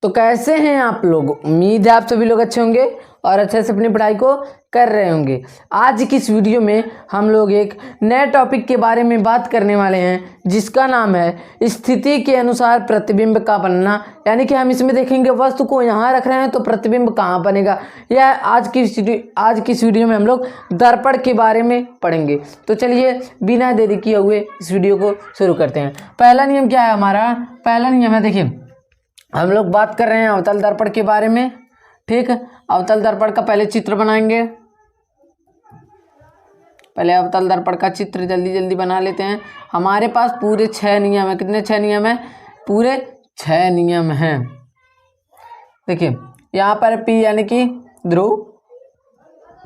तो कैसे हैं आप लोग? उम्मीद है आप सभी लोग अच्छे होंगे और अच्छे से अपनी पढ़ाई को कर रहे होंगे। आज की इस वीडियो में हम लोग एक नए टॉपिक के बारे में बात करने वाले हैं जिसका नाम है स्थिति के अनुसार प्रतिबिंब का बनना। यानी कि हम इसमें देखेंगे वस्तु को यहाँ रख रहे हैं तो प्रतिबिंब कहाँ बनेगा। यह आज की इस वीडियो में हम लोग दर्पण के बारे में पढ़ेंगे। तो चलिए बिना देरी किए हुए इस वीडियो को शुरू करते हैं। पहला नियम क्या है हमारा? पहला नियम है, देखिए हम लोग बात कर रहे हैं अवतल दर्पण के बारे में। ठीक, अवतल दर्पण का पहले चित्र बनाएंगे। पहले अवतल दर्पण का चित्र जल्दी जल्दी बना लेते हैं। हमारे पास पूरे 6 नियम है। कितने 6 नियम है? पूरे 6 नियम हैं। देखिए यहाँ पर P यानी कि ध्रुव,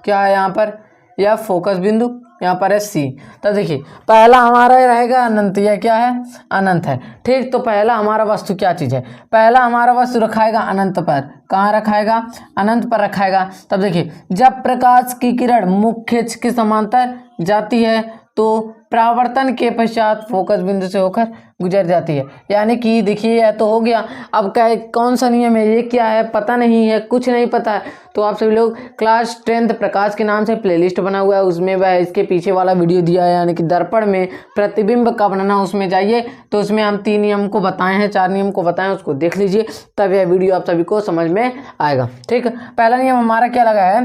क्या है यहाँ पर? यह फोकस बिंदु, यहाँ पर है C। तो देखिए पहला हमारा रहेगा अनंत। यह क्या है? अनंत है। ठीक, तो पहला हमारा वस्तु क्या चीज़ है? पहला हमारा वस्तु रखाएगा अनंत पर। कहाँ रखाएगा? अनंत पर रखाएगा। तब देखिए जब प्रकाश की किरण मुख्य अक्ष के समांतर जाती है तो परावर्तन के पश्चात फोकस बिंदु से होकर गुजर जाती है। यानी कि देखिए यह तो हो गया। अब क्या है, कौन सा नियम है, ये क्या है पता नहीं है, कुछ नहीं पता है तो आप सभी लोग क्लास 10th प्रकाश के नाम से प्लेलिस्ट बना हुआ है, उसमें वह इसके पीछे वाला वीडियो दिया है। यानी कि दर्पण में प्रतिबिंब का बनना, उसमें जाइए तो उसमें हम 3 नियम को बताए हैं, 4 नियम को बताए हैं, उसको देख लीजिए तब यह वीडियो आप सभी को समझ में आएगा। ठीक, पहला नियम हमारा क्या लगा है?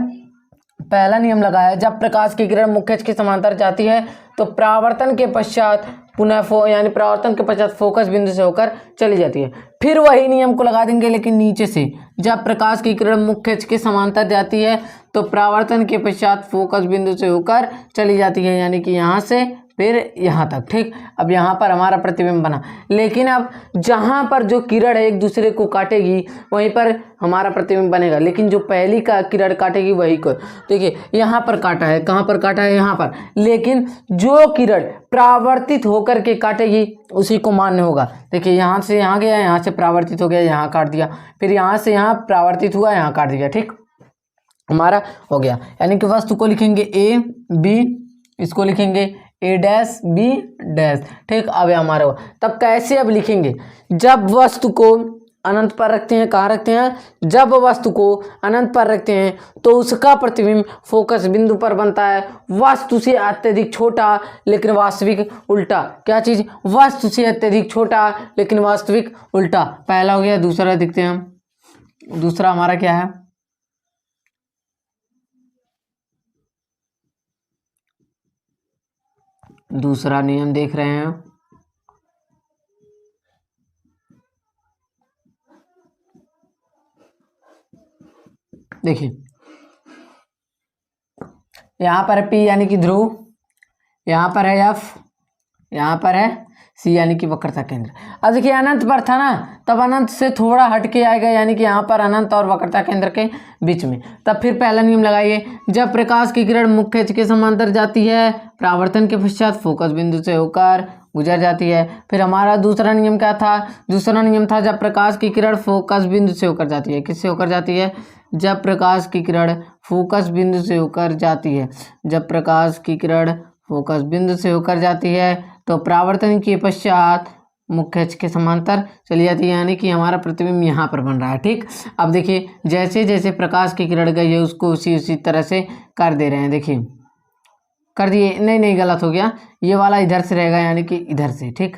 पहला नियम लगा है जब प्रकाश की किरण मुख्य अक्ष के समांतर जाती है तो परावर्तन के पश्चात यानी परावर्तन के पश्चात फोकस बिंदु से होकर चली जाती है। फिर वही नियम को लगा देंगे लेकिन नीचे से, जब प्रकाश की किरण मुख्य अक्ष के समांतर जाती है तो परावर्तन के पश्चात फोकस बिंदु से होकर चली जाती है। यानी कि यहाँ से फिर यहाँ तक। ठीक, अब यहाँ पर हमारा प्रतिबिंब बना, लेकिन अब जहाँ पर जो किरण है एक दूसरे को काटेगी वहीं पर हमारा प्रतिबिंब बनेगा। लेकिन जो पहली का किरण काटेगी वही को, देखिए यहाँ पर काटा है, कहाँ पर काटा है? यहाँ पर। लेकिन जो किरण परावर्तित होकर के काटेगी उसी को मान्य होगा। देखिए यहाँ से यहाँ गया, यहाँ से परावर्तित हो गया, यहाँ काट दिया, फिर यहाँ से यहाँ परावर्तित हुआ, यहाँ काट दिया। ठीक, हमारा हो गया। यानी कि वस्तु को लिखेंगे A B, इसको लिखेंगे A डैश B डैश। ठीक, अब हमारा हुआ। तब कैसे अब लिखेंगे? जब वस्तु को अनंत पर रखते हैं, कहाँ रखते हैं? जब वस्तु को अनंत पर रखते हैं तो उसका प्रतिबिंब फोकस बिंदु पर बनता है वस्तु से अत्यधिक छोटा लेकिन वास्तविक उल्टा। क्या चीज? वस्तु से अत्यधिक छोटा लेकिन वास्तविक उल्टा। पहला हो गया। दूसरा देखते हैं हम। दूसरा हमारा क्या है? दूसरा नियम देख रहे हैं। देखिए यहाँ पर है P यानी कि ध्रुव, यहाँ पर है F, यहाँ पर है C यानी कि वक्रता केंद्र। अब देखिए अनंत पर था ना, तब अनंत से थोड़ा हट के आएगा, यानी कि यहाँ पर अनंत और वक्रता केंद्र के बीच में। तब फिर पहला नियम लगाइए, जब प्रकाश की किरण मुख्य अक्ष के समांतर जाती है परावर्तन के पश्चात फोकस बिंदु से होकर गुजर जाती है। फिर हमारा दूसरा नियम क्या था? दूसरा नियम था जब प्रकाश की किरण फोकस बिंदु से होकर जाती है। किससे होकर जाती है? जब प्रकाश की किरण फोकस बिंदु से होकर जाती है। जब प्रकाश की किरण फोकस बिंदु से होकर जाती है तो परावर्तन के पश्चात मुख्य अक्ष के समांतर चली जाती है। यानी कि हमारा प्रतिबिंब यहाँ पर बन रहा है। ठीक, अब देखिए जैसे जैसे प्रकाश की किरण गई है उसको उसी तरह से कर दे रहे हैं। देखिए कर दिए, नहीं गलत हो गया, ये वाला इधर से रहेगा यानी कि इधर से। ठीक,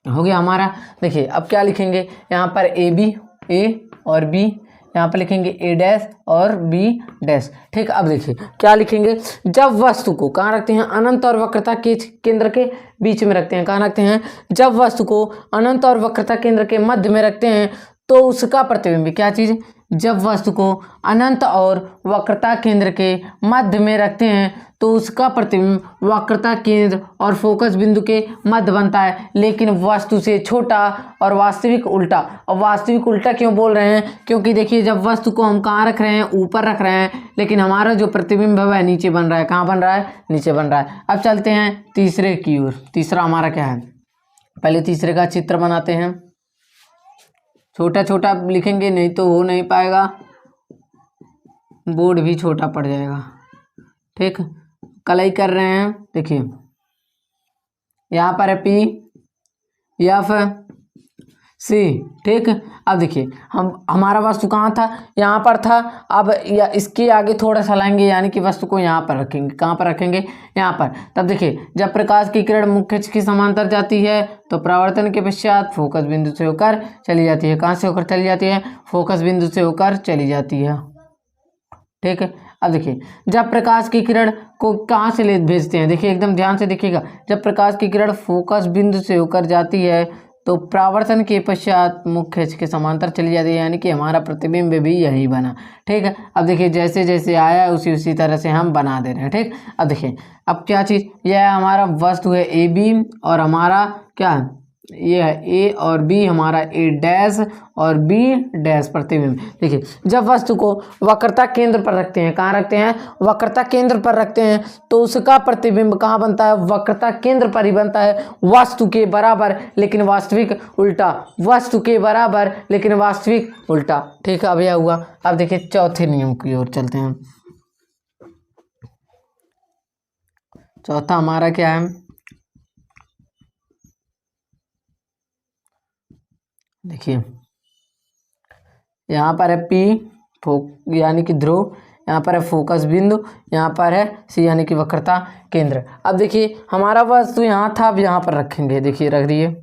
हो गया हमारा। देखिए अब क्या लिखेंगे? यहाँ पर A और B, यहाँ पर लिखेंगे A डैश और B डैश। ठीक, अब देखिए क्या लिखेंगे? जब वस्तु को कहाँ रखते हैं? अनंत और वक्रता के केंद्र के बीच में रखते हैं। कहाँ रखते हैं? जब वस्तु को अनंत और वक्रता केंद्र के मध्य में रखते हैं तो उसका प्रतिबिंब, क्या चीज़? जब वस्तु को अनंत और वक्रता केंद्र के मध्य में रखते हैं तो उसका प्रतिबिंब वक्रता केंद्र और फोकस बिंदु के मध्य बनता है, लेकिन वस्तु से छोटा और वास्तविक उल्टा। और वास्तविक उल्टा क्यों बोल रहे हैं? क्योंकि देखिए जब वस्तु को हम कहाँ रख रहे हैं? ऊपर रख रहे हैं, लेकिन हमारा जो प्रतिबिंब है वह नीचे बन रहा है। कहाँ बन रहा है? नीचे बन रहा है। अब चलते हैं तीसरे की ओर। तीसरा हमारा क्या है? पहले तीसरे का चित्र बनाते हैं। छोटा छोटा लिखेंगे, नहीं तो हो नहीं पाएगा, बोर्ड भी छोटा पड़ जाएगा। ठीक, कलई कर रहे हैं। देखिए यहाँ पर है P F सी। ठीक, अब देखिए हमारा वस्तु कहाँ था, यहाँ पर था। अब या इसके आगे थोड़ा सा लाएंगे, यानी कि वस्तु को यहाँ पर रखेंगे। कहाँ पर रखेंगे, यहाँ पर। तब देखिए जब प्रकाश की किरण मुख्य अक्ष के समांतर जाती है तो परावर्तन के पश्चात फोकस बिंदु से होकर चली जाती है। कहाँ से होकर चली जाती है, फोकस बिंदु से होकर चली जाती है। ठीक है, अब देखिए जब प्रकाश की किरण को कहाँ से ले भेजते हैं, देखिए एकदम ध्यान से देखिएगा। जब प्रकाश की किरण फोकस बिंदु से होकर जाती है तो परावर्तन के पश्चात मुख्य अक्ष के समांतर चली जाती है, यानी कि हमारा प्रतिबिंब भी यही बना। ठीक है, अब देखिए जैसे जैसे आया उसी तरह से हम बना दे रहे हैं। ठीक, अब देखिए अब क्या चीज़, यह हमारा वस्तु है ए बी, और हमारा क्या है, ये है ए और बी, हमारा ए डैश और बी डैश प्रतिबिंब। देखिए जब वस्तु को वक्रता केंद्र पर रखते हैं, कहाँ रखते हैं, वक्रता केंद्र पर रखते हैं, तो उसका प्रतिबिंब कहाँ बनता है, वक्रता केंद्र पर ही बनता है, वस्तु के बराबर लेकिन वास्तविक उल्टा, वस्तु के बराबर लेकिन वास्तविक उल्टा। ठीक है, अब यह हुआ। अब देखिए चौथे नियम की ओर चलते हैं। चौथा हमारा क्या है, देखिए यहाँ पर है पी यानी कि ध्रुव, यहाँ पर है फोकस बिंदु, यहाँ पर है सी यानी कि वक्रता केंद्र। अब देखिए हमारा वस्तु यहाँ था, अब यहाँ पर रखेंगे। देखिए रख दिए।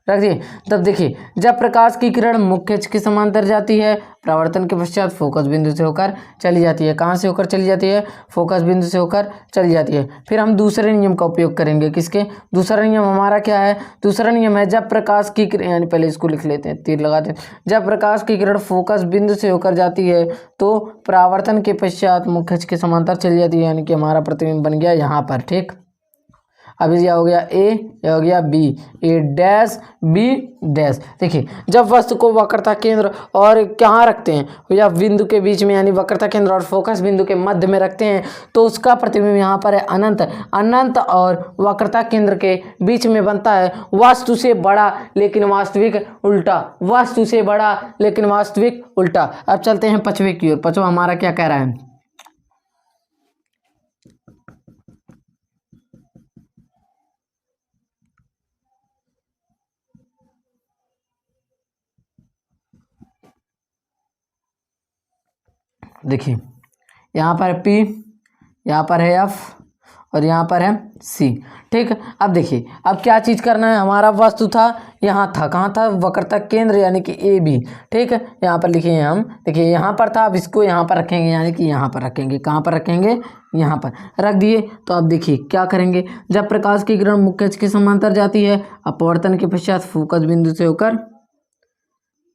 तब देखिए जब प्रकाश की किरण मुख्य अक्ष के समांतर जाती है, परावर्तन के पश्चात फोकस बिंदु से होकर चली जाती है। कहाँ से होकर चली जाती है, फोकस बिंदु से होकर चली जाती है। फिर हम दूसरे नियम का उपयोग करेंगे। किसके, दूसरा नियम हमारा क्या है, दूसरा नियम है जब प्रकाश की किरण, यानी पहले इसको लिख लेते हैं, तीर लगाते हैं। जब प्रकाश की किरण फोकस बिंदु से होकर जाती है तो परावर्तन के पश्चात मुख्य अक्ष के समांतर चली जाती है, यानी कि हमारा प्रतिबिंब बन गया यहाँ पर। ठीक, अब यह हो गया ए, यह हो गया बी, ए डैश बी डैश। देखिए जब वस्तु को वक्रता केंद्र और कहाँ रखते हैं, या बिंदु के बीच में, यानी वक्रता केंद्र और फोकस बिंदु के मध्य में रखते हैं, तो उसका प्रतिबिंब यहाँ पर है अनंत। अनंत और वक्रता केंद्र के बीच में बनता है वस्तु से बड़ा लेकिन वास्तविक उल्टा, वस्तु से बड़ा लेकिन वास्तविक उल्टा। अब चलते हैं पांचवे की ओर। पांचवा हमारा क्या कह रहा है, देखिए यहाँ पर है पी, यहाँ पर है एफ और यहाँ पर है सी। ठीक, अब देखिए अब क्या चीज़ करना है, हमारा वस्तु था यहाँ था, कहाँ था, वक्रता केंद्र यानी कि ए बी। ठीक है, यहाँ पर लिखे हैं हम। देखिए यहाँ पर था, अब इसको यहाँ पर रखेंगे, यानी कि यहाँ पर रखेंगे। कहाँ पर रखेंगे, यहाँ पर रख दिए। तो अब देखिए क्या करेंगे, जब प्रकाश की किरण मुख्य अक्ष के समांतर जाती है, अपवर्तन के पश्चात फोकस बिंदु से होकर,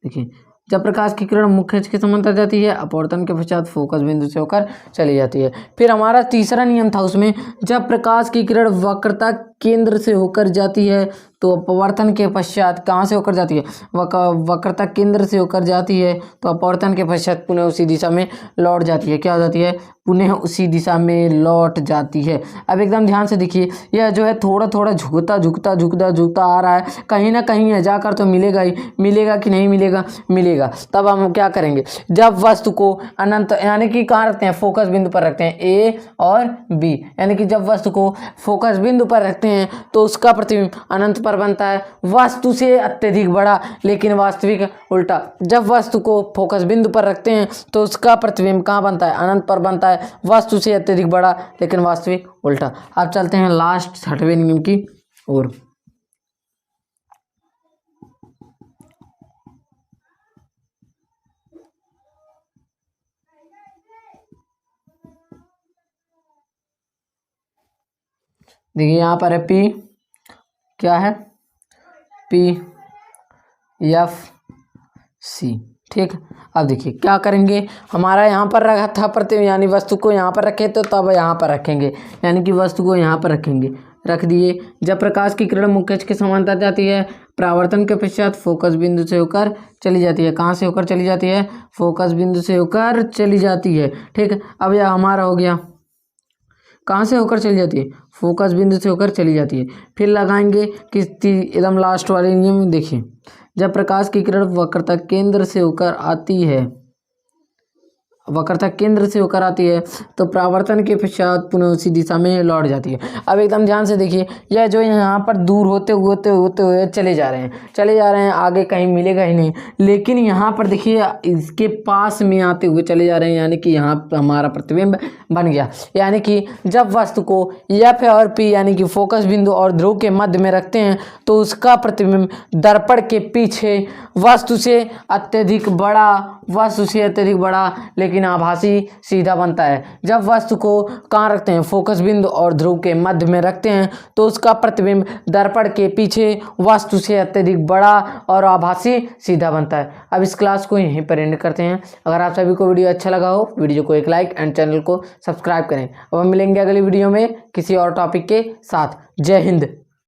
देखिए जब प्रकाश की किरण मुख्य अक्ष के समांतर जाती है, अपवर्तन के पश्चात फोकस बिंदु से होकर चली जाती है। फिर हमारा तीसरा नियम था उसमें, जब प्रकाश की किरण वक्रता केंद्र से होकर जाती है तो अपवर्तन के पश्चात कहाँ से होकर जाती है, वक्रता केंद्र से होकर जाती है तो अपवर्तन के पश्चात पुनः उसी दिशा में लौट जाती है। क्या हो जाती है, पुनः उसी दिशा में लौट जाती है। अब एकदम ध्यान से देखिए, यह जो है थोड़ा थोड़ा झुकता आ रहा है, कहीं ना कहीं है जाकर तो मिलेगा ही, मिलेगा कि नहीं मिलेगा, मिलेगा। तब हम क्या करेंगे, जब वस्तु को अनंत यानी कि कहाँ रखते हैं, फोकस बिंदु पर रखते हैं, ए और बी, यानी कि जब वस्तु को फोकस बिंदु पर रखते हैं तो उसका प्रतिबिंब अनंत पर बनता है, वस्तु से अत्यधिक बड़ा लेकिन वास्तविक उल्टा। जब वस्तु को फोकस बिंदु पर रखते हैं तो उसका प्रतिबिंब कहाँ बनता है, अनंत पर बनता है, वस्तु से अत्यधिक बड़ा लेकिन वास्तविक उल्टा। अब चलते हैं लास्ट छठवें नियम की ओर। देखिए यहाँ पर है पी, क्या है, पी एफ सी। ठीक, अब देखिए क्या करेंगे, हमारा यहाँ पर रखा था प्रतिबिंब, यानी वस्तु को यहाँ पर रखे तो तब यहाँ पर रखेंगे, यानी कि वस्तु को यहाँ पर रखेंगे। रख दिए। जब प्रकाश की किरण मुख्य अक्ष के समांतर जाती है, परावर्तन के पश्चात फोकस बिंदु से होकर चली जाती है। कहाँ से होकर चली जाती है, फोकस बिंदु से होकर चली जाती है। ठीक, अब यह हमारा हो गया, कहाँ से होकर चली जाती है, फोकस बिंदु से होकर चली जाती है। फिर लगाएंगे कि एकदम लास्ट वाले नियम देखिए, जब प्रकाश की किरण वक्रता केंद्र से होकर आती है, वक्रता केंद्र से होकर आती है तो परावर्तन के पश्चात पुनः उसी दिशा में लौट जाती है। अब एकदम ध्यान से देखिए, यह जो यहाँ पर दूर होते हुए चले जा रहे हैं, आगे कहीं मिलेगा ही नहीं, लेकिन यहाँ पर देखिए इसके पास में आते हुए चले जा रहे हैं, यानी कि यहाँ पर हमारा प्रतिबिंब बन गया। यानी कि जब वस्तु को F और P यानी कि फोकस बिंदु और ध्रुव के मध्य में रखते हैं तो उसका प्रतिबिंब दर्पण के पीछे वस्तु से अत्यधिक बड़ा लेकिन आभासी सीधा बनता है। जब वस्तु को कहाँ रखते हैं, फोकस बिंदु और ध्रुव के मध्य में रखते हैं तो उसका प्रतिबिंब दर्पण के पीछे वस्तु से अत्यधिक बड़ा और आभासी सीधा बनता है। अब इस क्लास को यहीं पर एंड करते हैं। अगर आप सभी को वीडियो अच्छा लगा हो, वीडियो को एक लाइक एंड चैनल को सब्सक्राइब करें। अब हम मिलेंगे अगली वीडियो में किसी और टॉपिक के साथ। जय हिंद।